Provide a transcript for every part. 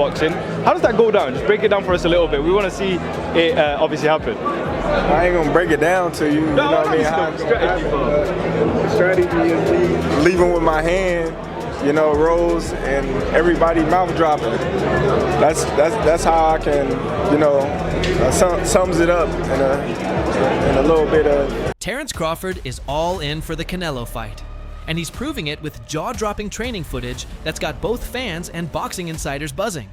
boxing. How does that go down? Just break it down for us a little bit. We want to see it obviously happen. I ain't gonna break it down to you. You know what I mean? Strategy is leaving with my hand. You know, rolls and everybody mouth dropping. That's how I can, you know, sums it up in a little bit of. Terence Crawford is all in for the Canelo fight, and he's proving it with jaw-dropping training footage that's got both fans and boxing insiders buzzing.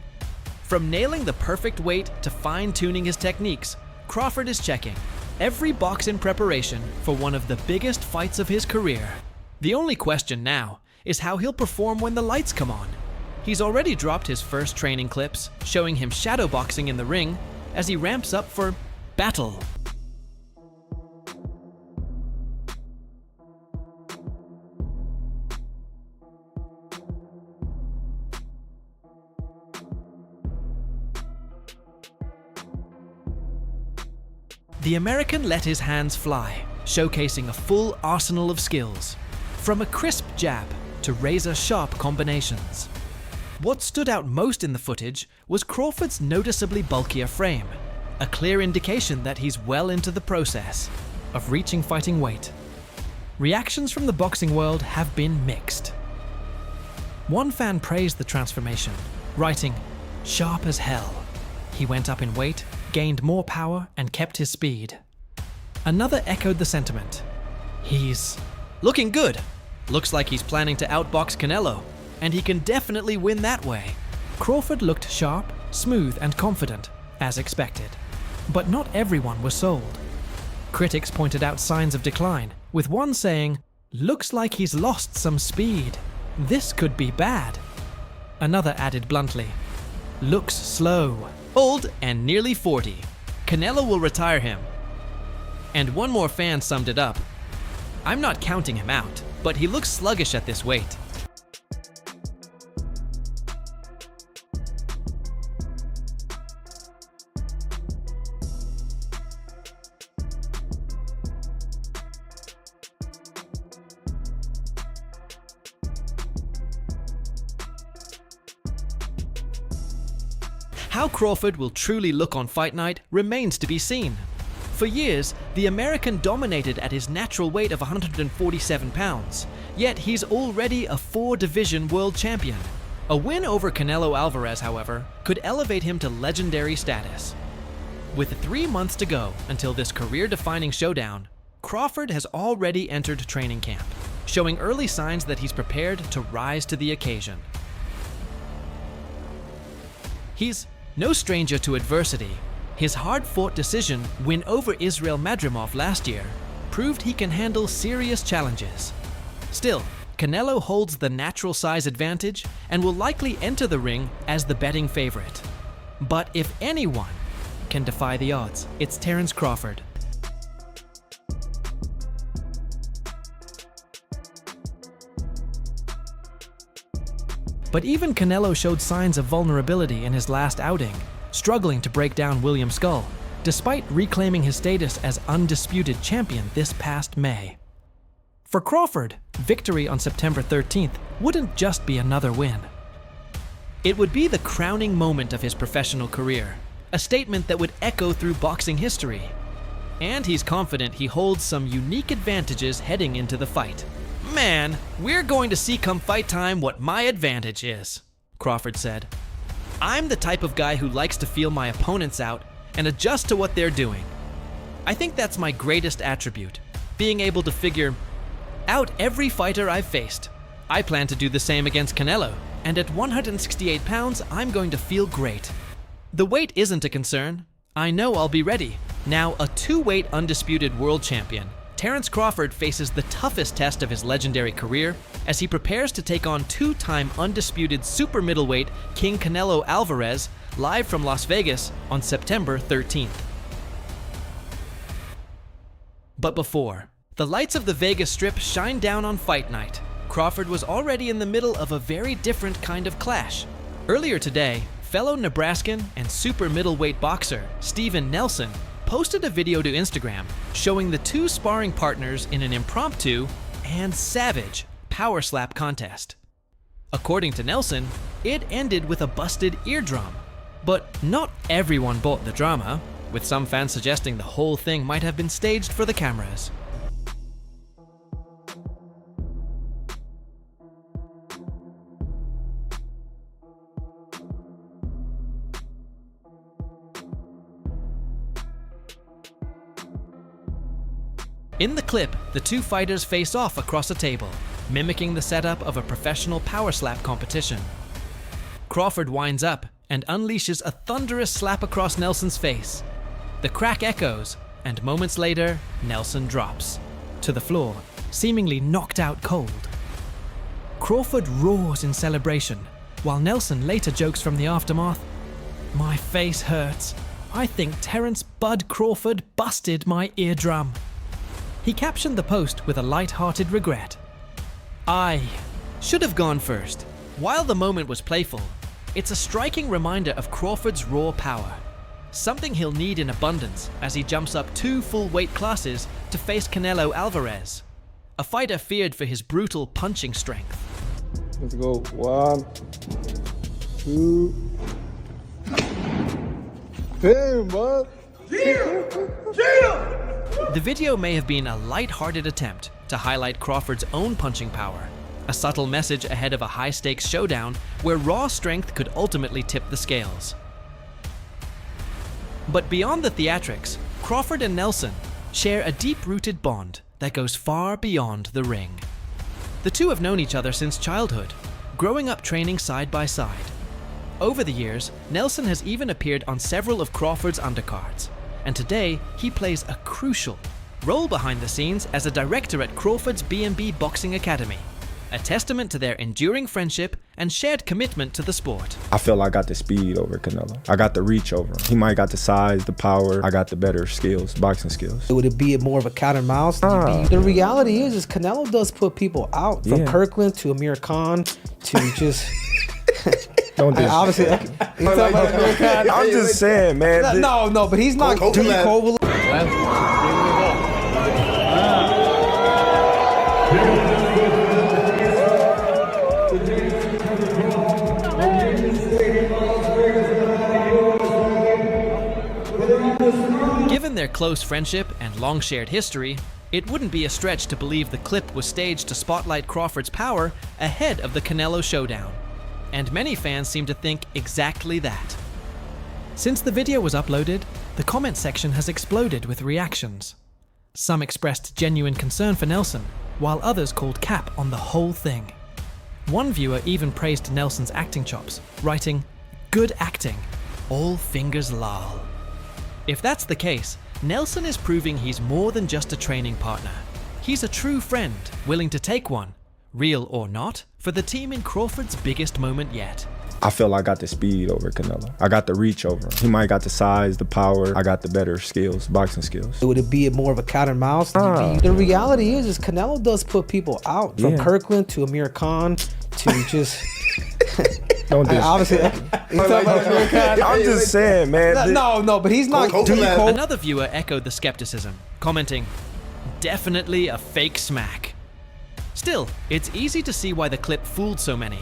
From nailing the perfect weight to fine-tuning his techniques, Crawford is checking every box in preparation for one of the biggest fights of his career. The only question now is how he'll perform when the lights come on. He's already dropped his first training clips, showing him shadowboxing in the ring as he ramps up for battle. The American let his hands fly, showcasing a full arsenal of skills, from a crisp jab to razor-sharp combinations. What stood out most in the footage was Crawford's noticeably bulkier frame, a clear indication that he's well into the process of reaching fighting weight. Reactions from the boxing world have been mixed. One fan praised the transformation, writing, "Sharp as hell. He went up in weight, gained more power, and kept his speed." Another echoed the sentiment. "He's looking good. Looks like he's planning to outbox Canelo, and he can definitely win that way." Crawford looked sharp, smooth, and confident, as expected. But not everyone was sold. Critics pointed out signs of decline, with one saying, "Looks like he's lost some speed. This could be bad." Another added bluntly, "Looks slow. Old and nearly 40. Canelo will retire him." And one more fan summed it up, "I'm not counting him out, but he looks sluggish at this weight." How Crawford will truly look on fight night remains to be seen. For years, the American dominated at his natural weight of 147 pounds, yet he's already a 4-division world champion. A win over Canelo Alvarez, however, could elevate him to legendary status. With 3 months to go until this career-defining showdown, Crawford has already entered training camp, showing early signs that he's prepared to rise to the occasion. He's no stranger to adversity. His hard-fought decision win over Israel Madrimov last year proved he can handle serious challenges. Still, Canelo holds the natural size advantage and will likely enter the ring as the betting favorite. But if anyone can defy the odds, it's Terence Crawford. But even Canelo showed signs of vulnerability in his last outing, struggling to break down William Skull, despite reclaiming his status as undisputed champion this past May. For Crawford, victory on September 13th wouldn't just be another win. It would be the crowning moment of his professional career, a statement that would echo through boxing history. And he's confident he holds some unique advantages heading into the fight. "Man, we're going to see come fight time what my advantage is," Crawford said. "I'm the type of guy who likes to feel my opponents out and adjust to what they're doing. I think that's my greatest attribute, being able to figure out every fighter I've faced. I plan to do the same against Canelo, and at 168 pounds, I'm going to feel great. The weight isn't a concern. I know I'll be ready." Now a 2-weight undisputed world champion, Terence Crawford faces the toughest test of his legendary career as he prepares to take on 2-time undisputed super middleweight King Canelo Alvarez live from Las Vegas on September 13th. But before the lights of the Vegas Strip shine down on fight night, Crawford was already in the middle of a very different kind of clash. Earlier today, fellow Nebraskan and super middleweight boxer Steven Nelson posted a video to Instagram showing the two sparring partners in an impromptu and savage power slap contest. According to Nelson, it ended with a busted eardrum. But not everyone bought the drama, with some fans suggesting the whole thing might have been staged for the cameras. In the clip, the two fighters face off across a table, mimicking the setup of a professional power slap competition. Crawford winds up and unleashes a thunderous slap across Nelson's face. The crack echoes, and moments later, Nelson drops to the floor, seemingly knocked out cold. Crawford roars in celebration, while Nelson later jokes from the aftermath, "My face hurts. I think Terence Bud Crawford busted my eardrum." He captioned the post with a light-hearted regret. "I should have gone first." While the moment was playful, it's a striking reminder of Crawford's raw power, something he'll need in abundance as he jumps up 2 full weight classes to face Canelo Alvarez, a fighter feared for his brutal punching strength. Let's go. 1, 2. Damn, bud. The video may have been a light-hearted attempt to highlight Crawford's own punching power, a subtle message ahead of a high-stakes showdown where raw strength could ultimately tip the scales. But beyond the theatrics, Crawford and Nelson share a deep-rooted bond that goes far beyond the ring. The two have known each other since childhood, growing up training side by side. Over the years, Nelson has even appeared on several of Crawford's undercards, and today he plays a crucial role behind the scenes as a director at Crawford's B&B Boxing Academy, a testament to their enduring friendship and shared commitment to the sport. I feel I got the speed over Canelo. I got the reach over him. He might got the size, the power. I got the better skills, boxing skills. Would it be more of a cat and mouse? The reality is Canelo does put people out. From Kirkland to Amir Khan to just... Don't do obviously, I'm just saying, man. No, but he's not too cold. Given their close friendship and long shared history, it wouldn't be a stretch to believe the clip was staged to spotlight Crawford's power ahead of the Canelo showdown. And many fans seem to think exactly that. Since the video was uploaded, the comment section has exploded with reactions. Some expressed genuine concern for Nelson, while others called cap on the whole thing. One viewer even praised Nelson's acting chops, writing, "Good acting, all fingers lol." If that's the case, Nelson is proving he's more than just a training partner. He's a true friend, willing to take one, real or not, for the team in Crawford's biggest moment yet. I feel I got the speed over Canelo. I got the reach over him. He might got the size, the power. I got the better skills, boxing skills. Would it be more of a cat and mouse? The reality is Canelo does put people out. From Kirkland to Amir Khan to just... Don't do obviously, I'm just saying, man. No, but he's not too cold. Another viewer echoed the skepticism, commenting, "Definitely a fake smack." Still, it's easy to see why the clip fooled so many.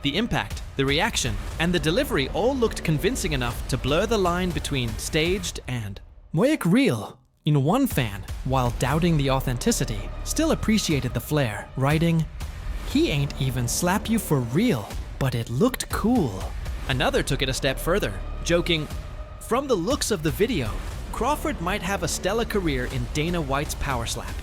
The impact, the reaction, and the delivery all looked convincing enough to blur the line between staged and moyak real. One fan, while doubting the authenticity, still appreciated the flair, writing, "He ain't even slap you for real, but it looked cool." Another took it a step further, joking, "From the looks of the video, Crawford might have a stellar career in Dana White's power slap."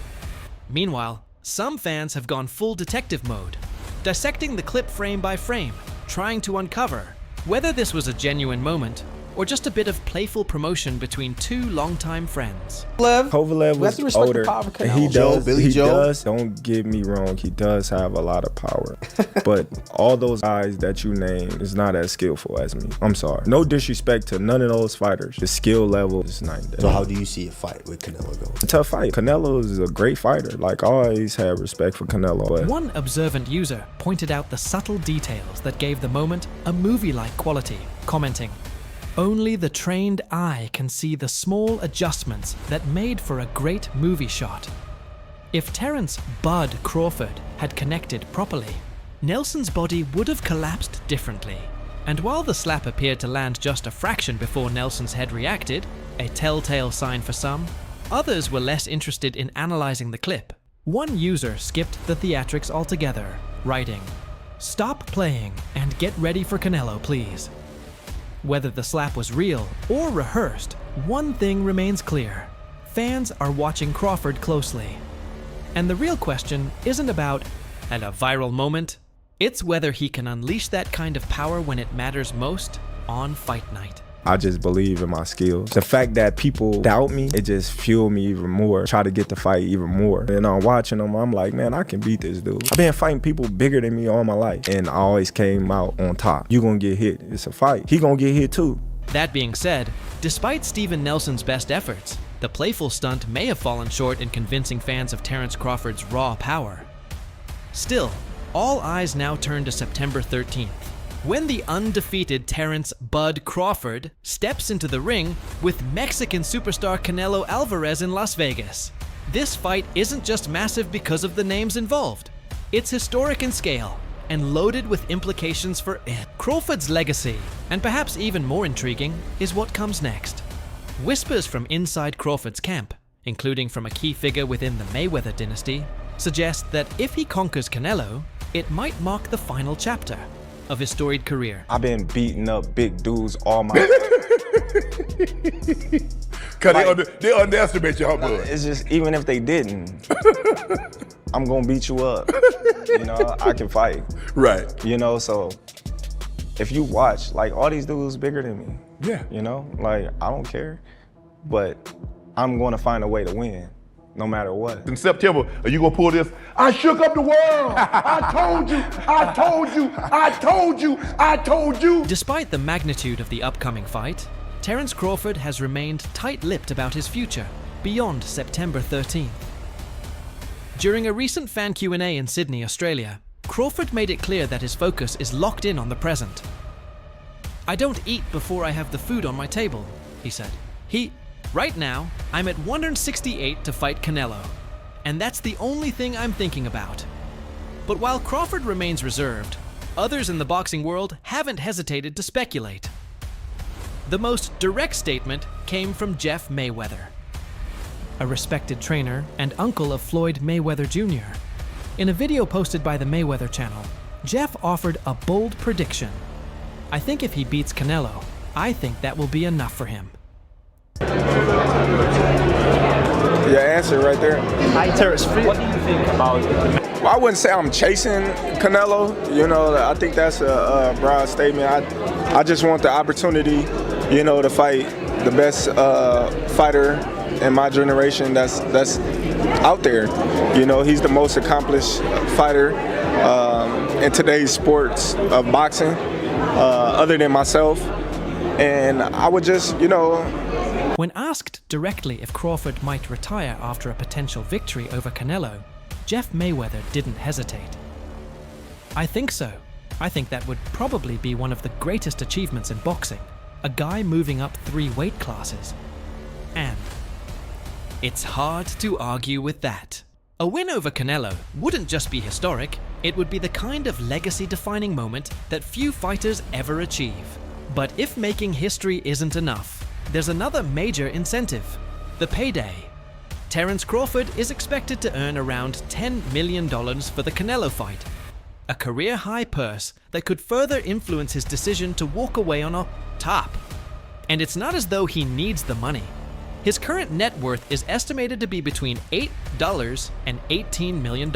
Meanwhile, some fans have gone full detective mode, dissecting the clip frame by frame, trying to uncover whether this was a genuine moment or just a bit of playful promotion between two longtime friends. Kovalev was older. He does. Don't get me wrong. He does have a lot of power, but all those guys that you name is not as skillful as me. I'm sorry. No disrespect to none of those fighters. The skill level is night and day. So how do you see a fight with Canelo going? A tough fight. Canelo is a great fighter. Like, I always had respect for Canelo. But one observant user pointed out the subtle details that gave the moment a movie-like quality, commenting, "Only the trained eye can see the small adjustments that made for a great movie shot." If Terence Bud Crawford had connected properly, Nelson's body would have collapsed differently. And while the slap appeared to land just a fraction before Nelson's head reacted, a telltale sign for some, others were less interested in analyzing the clip. One user skipped the theatrics altogether, writing, "Stop playing and get ready for Canelo, please." Whether the slap was real or rehearsed, one thing remains clear. Fans are watching Crawford closely. And the real question isn't about a viral moment. It's whether he can unleash that kind of power when it matters most on fight night. I just believe in my skills. The fact that people doubt me, it just fueled me even more, try to get the fight even more. And I'm watching them, I'm like, man, I can beat this dude. I've been fighting people bigger than me all my life, and I always came out on top. You gonna get hit, it's a fight. He gonna get hit too. That being said, despite Steven Nelson's best efforts, the playful stunt may have fallen short in convincing fans of Terence Crawford's raw power. Still, all eyes now turn to September 13th, when the undefeated Terence "Bud" Crawford steps into the ring with Mexican superstar Canelo Alvarez in Las Vegas. This fight isn't just massive because of the names involved. It's historic in scale and loaded with implications for it. Crawford's legacy, and perhaps even more intriguing, is what comes next. Whispers from inside Crawford's camp, including from a key figure within the Mayweather dynasty, suggest that if he conquers Canelo, it might mark the final chapter of his storied career. I've been beating up big dudes all my life. Cause they underestimate your bud. It's just, even if they didn't, I'm gonna beat you up. You know, I can fight. Right. You know, so if you watch, like, all these dudes bigger than me. Yeah. You know, like, I don't care, but I'm gonna find a way to win, no matter what. In September, are you gonna pull this? I shook up the world. I told you, I told you, I told you, I told you. Despite the magnitude of the upcoming fight, Terence Crawford has remained tight-lipped about his future beyond September 13th. During a recent fan Q&A in Sydney, Australia, Crawford made it clear that his focus is locked in on the present. "I don't eat before I have the food on my table," he said. Right now, I'm at 168 to fight Canelo, and that's the only thing I'm thinking about." But while Crawford remains reserved, others in the boxing world haven't hesitated to speculate. The most direct statement came from Jeff Mayweather, a respected trainer and uncle of Floyd Mayweather Jr. In a video posted by the Mayweather channel, Jeff offered a bold prediction. "I think if he beats Canelo, I think that will be enough for him." Your answer right there. Hi, Terence. What do you think about Well, I wouldn't say I'm chasing Canelo. You know, I think that's a broad statement. I just want the opportunity, you know, to fight the best fighter in my generation that's out there. You know, he's the most accomplished fighter in today's sports of boxing, other than myself. And I would just, you know. When asked directly if Crawford might retire after a potential victory over Canelo, Jeff Mayweather didn't hesitate. "I think so. I think that would probably be one of the greatest achievements in boxing. A guy moving up 3 weight classes. And it's hard to argue with that. A win over Canelo wouldn't just be historic, it would be the kind of legacy-defining moment that few fighters ever achieve. But if making history isn't enough, there's another major incentive: the payday. Terence Crawford is expected to earn around $10 million for the Canelo fight, a career-high purse that could further influence his decision to walk away on a top. And it's not as though he needs the money. His current net worth is estimated to be between $8 and $18 million,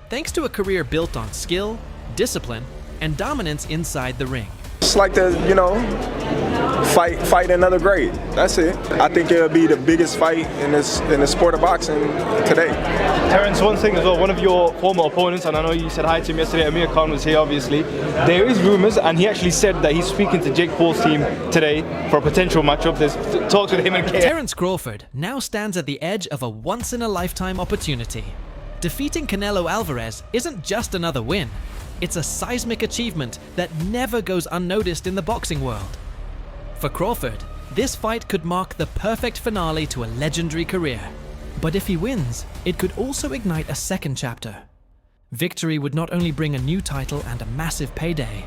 thanks to a career built on skill, discipline, and dominance inside the ring. Just like to, you know, fight another great. That's it. I think it'll be the biggest fight in the sport of boxing today. Terence, one thing as well, one of your former opponents, and I know you said hi to him yesterday, Amir Khan was here obviously. There is rumors, and he actually said that he's speaking to Jake Paul's team today for a potential matchup. There's talks with him and K. Terence Crawford now stands at the edge of a once-in-a-lifetime opportunity. Defeating Canelo Alvarez isn't just another win. It's a seismic achievement that never goes unnoticed in the boxing world. For Crawford, this fight could mark the perfect finale to a legendary career. But if he wins, it could also ignite a second chapter. Victory would not only bring a new title and a massive payday,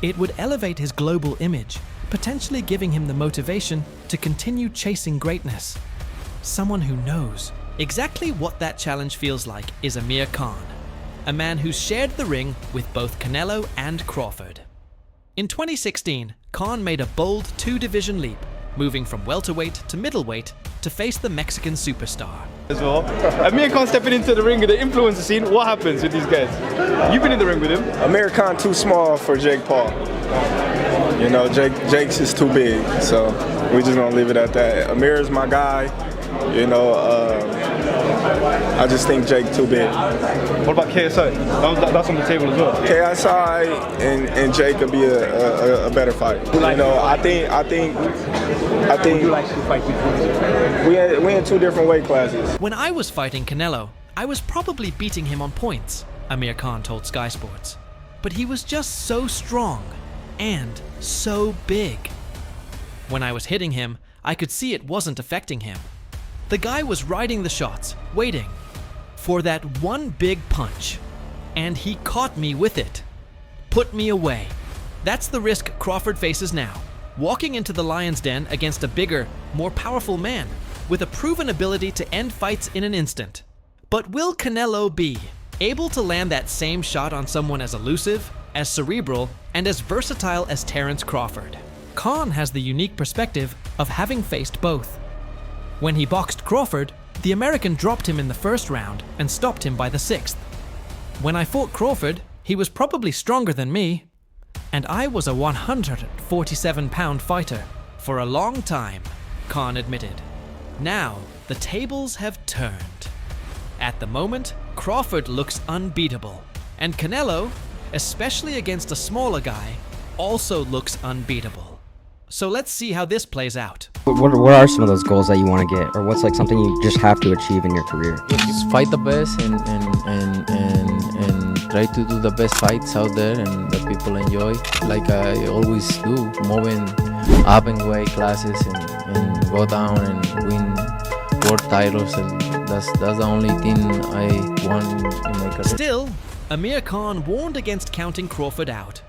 it would elevate his global image, potentially giving him the motivation to continue chasing greatness. Someone who knows exactly what that challenge feels like is Amir Khan, a man who's shared the ring with both Canelo and Crawford. In 2016, Khan made a bold 2-division leap, moving from welterweight to middleweight to face the Mexican superstar. As well. Amir Khan stepping into the ring and the influencer scene, what happens with these guys? You've been in the ring with him. Amir Khan too small for Jake Paul. You know, Jake's is too big, so we just gonna leave it at that. Amir is my guy. You know, I just think Jake too big. What about KSI? That's on the table as well. KSI and Jake could be a better fight. You know, I think. Would you like to fight between? We in 2 different weight classes. When I was fighting Canelo, I was probably beating him on points, Amir Khan told Sky Sports. But he was just so strong and so big. When I was hitting him, I could see it wasn't affecting him. The guy was riding the shots, waiting for that one big punch, and he caught me with it. Put me away. That's the risk Crawford faces now, walking into the lion's den against a bigger, more powerful man with a proven ability to end fights in an instant. But will Canelo be able to land that same shot on someone as elusive, as cerebral, and as versatile as Terence Crawford? Khan has the unique perspective of having faced both. When he boxed Crawford, the American dropped him in the first round and stopped him by the 6th. When I fought Crawford, he was probably stronger than me, and I was a 147-pound fighter for a long time, Khan admitted. Now, the tables have turned. At the moment, Crawford looks unbeatable, and Canelo, especially against a smaller guy, also looks unbeatable. So let's see how this plays out. What are some of those goals that you want to get, or what's like something you just have to achieve in your career? Just fight the best and try to do the best fights out there and that people enjoy, like I always do, moving up in weight classes and go down and win world titles, and that's the only thing I want in my career. Still, Amir Khan warned against counting Crawford out.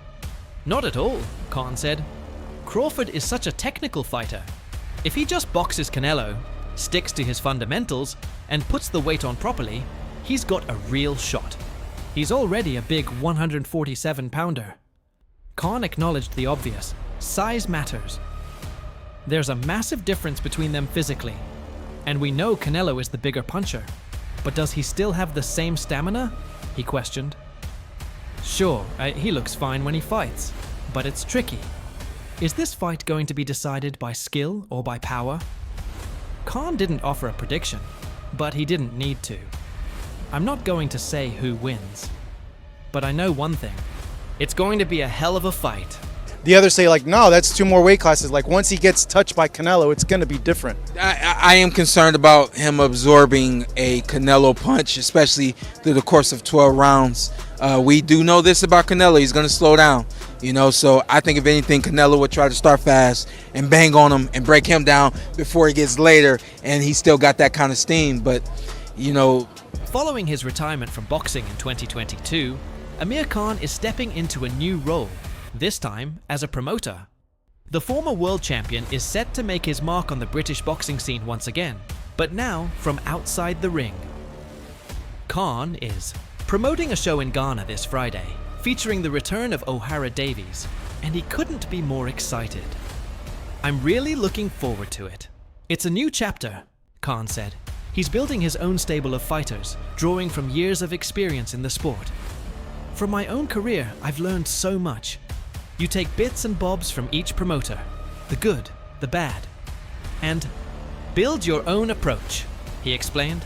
Not at all, Khan said. Crawford is such a technical fighter. If he just boxes Canelo, sticks to his fundamentals, and puts the weight on properly, he's got a real shot. He's already a big 147-pounder. Khan acknowledged the obvious. Size matters. There's a massive difference between them physically, and we know Canelo is the bigger puncher. But does he still have the same stamina? He questioned. Sure, he looks fine when he fights, but it's tricky. Is this fight going to be decided by skill or by power? Khan didn't offer a prediction, but he didn't need to. I'm not going to say who wins, but I know one thing. It's going to be a hell of a fight. The others say, like, no, that's 2 more weight classes. Like, once he gets touched by Canelo, it's going to be different. I am concerned about him absorbing a Canelo punch, especially through the course of 12 rounds. We do know this about Canelo. He's going to slow down, you know. So I think if anything, Canelo would try to start fast and bang on him and break him down before he gets later. And he still got that kind of steam. But, you know. Following his retirement from boxing in 2022, Amir Khan is stepping into a new role. This time as a promoter. The former world champion is set to make his mark on the British boxing scene once again, but now from outside the ring. Khan is promoting a show in Ghana this Friday, featuring the return of O'Hara Davies, and he couldn't be more excited. I'm really looking forward to it. It's a new chapter, Khan said. He's building his own stable of fighters, drawing from years of experience in the sport. From my own career, I've learned so much. You take bits and bobs from each promoter, the good, the bad, and build your own approach, he explained.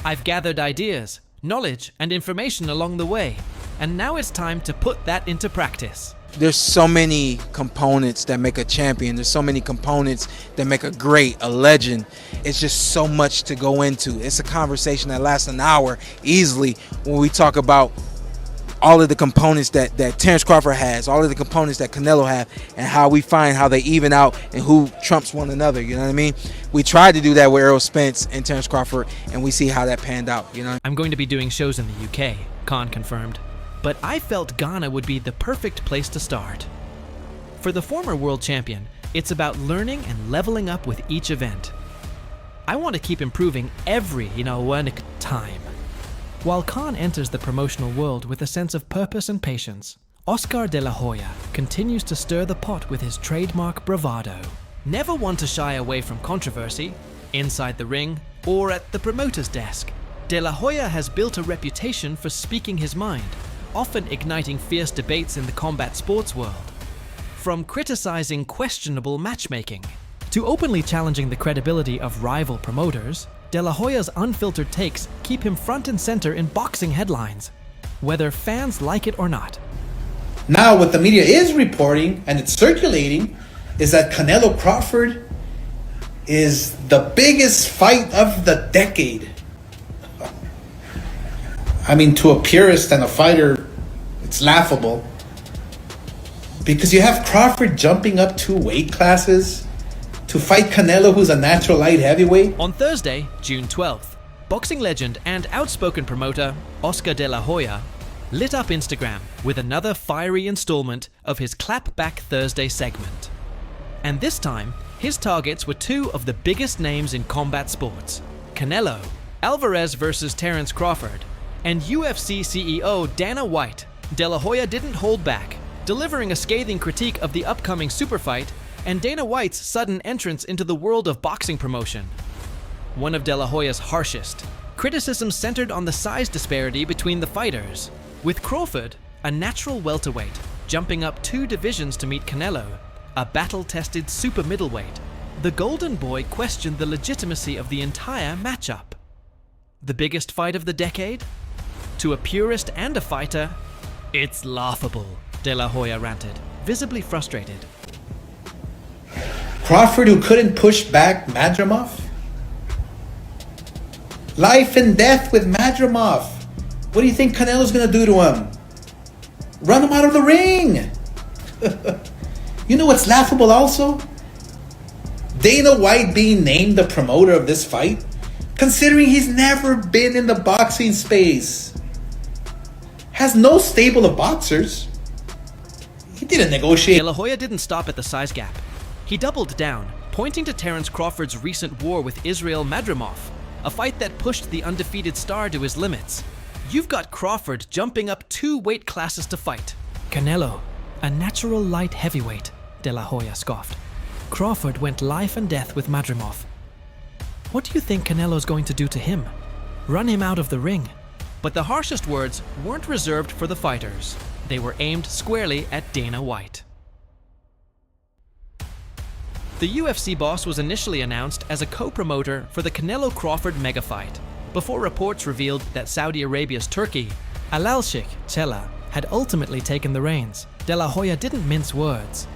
I've gathered ideas, knowledge, and information along the way, and now it's time to put that into practice. There's so many components that make a champion. There's so many components that make a great, a legend. It's just so much to go into. It's a conversation that lasts an hour easily when we talk about all of the components that Terence Crawford has, all of the components that Canelo have, and how we find how they even out and who trumps one another. You know what I mean? We tried to do that with Errol Spence and Terence Crawford, and we see how that panned out. You know? I'm going to be doing shows in the UK, Khan confirmed, but I felt Ghana would be the perfect place to start. For the former world champion, it's about learning and leveling up with each event. I want to keep improving every time. While Khan enters the promotional world with a sense of purpose and patience, Oscar De La Hoya continues to stir the pot with his trademark bravado. Never one to shy away from controversy, inside the ring or at the promoter's desk, De La Hoya has built a reputation for speaking his mind, often igniting fierce debates in the combat sports world. From criticizing questionable matchmaking to openly challenging the credibility of rival promoters, De La Hoya's unfiltered takes keep him front and center in boxing headlines, whether fans like it or not. Now, what the media is reporting, and it's circulating, is that Canelo Crawford is the biggest fight of the decade. I mean, to a purist and a fighter, it's laughable. Because you have Crawford jumping up 2 weight classes to fight Canelo, who's a natural light heavyweight. On Thursday, June 12th, boxing legend and outspoken promoter Oscar De La Hoya lit up Instagram with another fiery installment of his Clapback Thursday segment. And this time, his targets were 2 of the biggest names in combat sports: Canelo, Alvarez versus Terence Crawford, and UFC CEO Dana White. De La Hoya didn't hold back, delivering a scathing critique of the upcoming super fight and Dana White's sudden entrance into the world of boxing promotion. One of De La Hoya's harshest, criticism centered on the size disparity between the fighters, with Crawford, a natural welterweight, jumping up 2 divisions to meet Canelo, a battle-tested super middleweight. The Golden Boy questioned the legitimacy of the entire matchup. The biggest fight of the decade? To a purist and a fighter, it's laughable, De La Hoya ranted, visibly frustrated. Crawford, who couldn't push back Madrimov? Life and death with Madrimov. What do you think Canelo's gonna do to him? Run him out of the ring! You know what's laughable also? Dana White being named the promoter of this fight, considering he's never been in the boxing space. Has no stable of boxers. He didn't negotiate. De La Hoya didn't stop at the size gap. He doubled down, pointing to Terence Crawford's recent war with Israel Madrimov, a fight that pushed the undefeated star to his limits. You've got Crawford jumping up 2 weight classes to fight. Canelo, a natural light heavyweight, De La Hoya scoffed. Crawford went life and death with Madrimov. What do you think Canelo's going to do to him? Run him out of the ring? But the harshest words weren't reserved for the fighters. They were aimed squarely at Dana White. The UFC boss was initially announced as a co-promoter for the Canelo Crawford mega fight, before reports revealed that Saudi Arabia's Turkey, Alalshik Chela, had ultimately taken the reins. De La Hoya didn't mince words.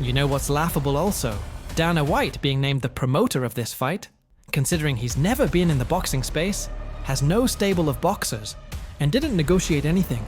You know what's laughable also? Dana White being named the promoter of this fight, considering he's never been in the boxing space, has no stable of boxers, and didn't negotiate anything.